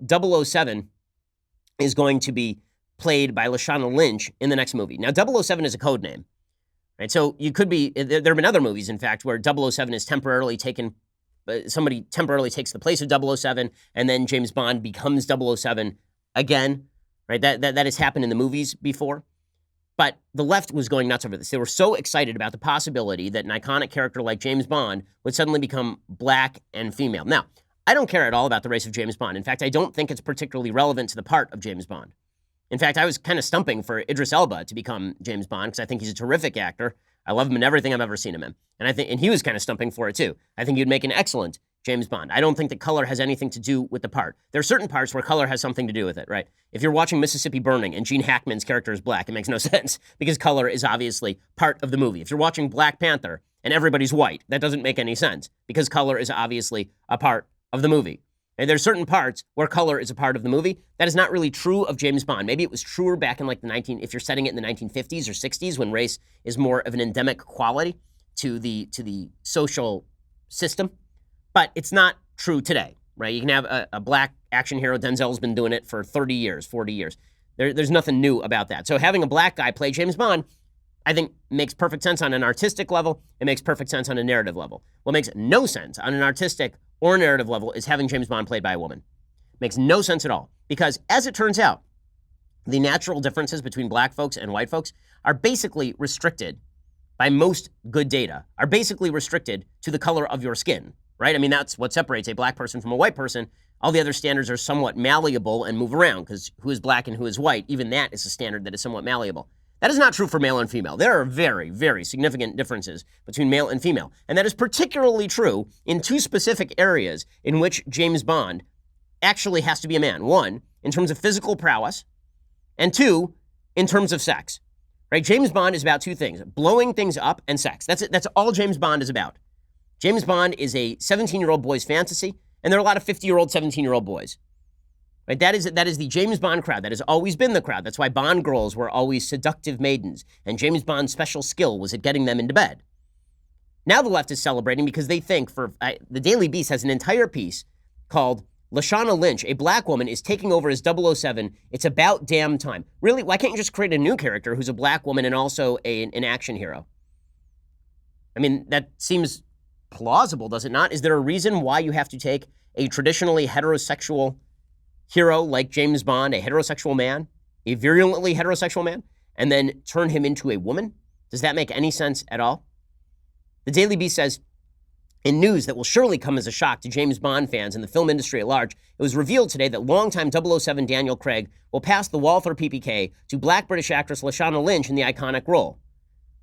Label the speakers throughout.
Speaker 1: 007 is going to be played by Lashana Lynch in the next movie. Now, 007 is a code name, right? So you could be, there have been other movies, in fact, where 007 is temporarily taken, somebody temporarily takes the place of 007, and then James Bond becomes 007 again, right? That has happened in the movies before. But the left was going nuts over this. They were so excited about the possibility that an iconic character like James Bond would suddenly become black and female. Now, I don't care at all about the race of James Bond. In fact, I don't think it's particularly relevant to the part of James Bond. In fact, I was kind of stumping for Idris Elba to become James Bond because I think he's a terrific actor. I love him in everything I've ever seen him in. And he was kind of stumping for it too. I think he'd make an excellent James Bond. I don't think that color has anything to do with the part. There are certain parts where color has something to do with it, right? If you're watching Mississippi Burning and Gene Hackman's character is black, it makes no sense because color is obviously part of the movie. If you're watching Black Panther and everybody's white, that doesn't make any sense because color is obviously a part of the movie. And there's certain parts where color is a part of the movie. That is not really true of James Bond. Maybe it was truer back in if you're setting it in the 1950s or 60s when race is more of an endemic quality to the social system. But it's not true today, right? You can have a black action hero. Denzel's been doing it for 30 years, 40 years. There's nothing new about that. So having a black guy play James Bond, I think makes perfect sense on an artistic level. It makes perfect sense on a narrative level. What makes no sense on an artistic or narrative level is having James Bond played by a woman. Makes no sense at all. Because as it turns out, the natural differences between black folks and white folks are basically restricted by most good data, are basically restricted to the color of your skin, right? I mean, that's what separates a black person from a white person. All the other standards are somewhat malleable and move around because who is black and who is white, even that is a standard that is somewhat malleable. That is not true for male and female. There are very, very significant differences between male and female. And that is particularly true in two specific areas in which James Bond actually has to be a man. One, in terms of physical prowess, and two, in terms of sex. Right? James Bond is about two things, blowing things up and sex. That's it. That's all James Bond is about. James Bond is a 17-year-old boy's fantasy, and there are a lot of 50-year-old, 17-year-old boys. Right? That is the James Bond crowd. That has always been the crowd. That's why Bond girls were always seductive maidens, and James Bond's special skill was at getting them into bed. Now the left is celebrating because they think the Daily Beast has an entire piece called Lashana Lynch, a black woman, is taking over as 007. It's about damn time. Really? Why can't you just create a new character who's a black woman and also an action hero? I mean, that seems plausible, does it not? Is there a reason why you have to take a traditionally heterosexual hero like James Bond, a heterosexual man, a virulently heterosexual man, and then turn him into a woman? Does that make any sense at all? The Daily Beast says, in news that will surely come as a shock to James Bond fans and the film industry at large, it was revealed today that longtime 007 Daniel Craig will pass the Walther PPK to black British actress Lashana Lynch in the iconic role.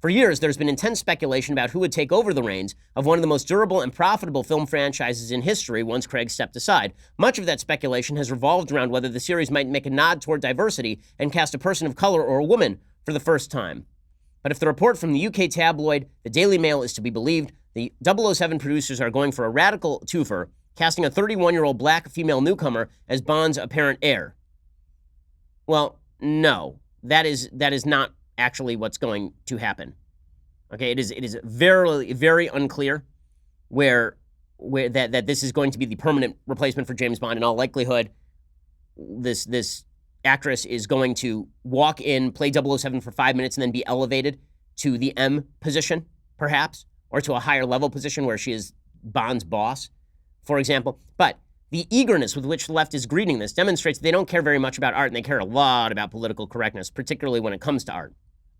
Speaker 1: For years, there's been intense speculation about who would take over the reins of one of the most durable and profitable film franchises in history once Craig stepped aside. Much of that speculation has revolved around whether the series might make a nod toward diversity and cast a person of color or a woman for the first time. But if the report from the UK tabloid The Daily Mail is to be believed, the 007 producers are going for a radical twofer, casting a 31-year-old black female newcomer as Bond's apparent heir. Well, no, that is not actually what's going to happen. Okay, it is very, very unclear where that this is going to be the permanent replacement for James Bond. In all likelihood, this actress is going to walk in, play 007 for 5 minutes, and then be elevated to the M position, perhaps, or to a higher level position where she is Bond's boss, for example. But the eagerness with which the left is greeting this demonstrates they don't care very much about art, and they care a lot about political correctness, particularly when it comes to art.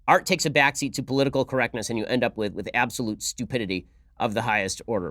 Speaker 1: Art takes a backseat to political correctness, and you end up with absolute stupidity of the highest order.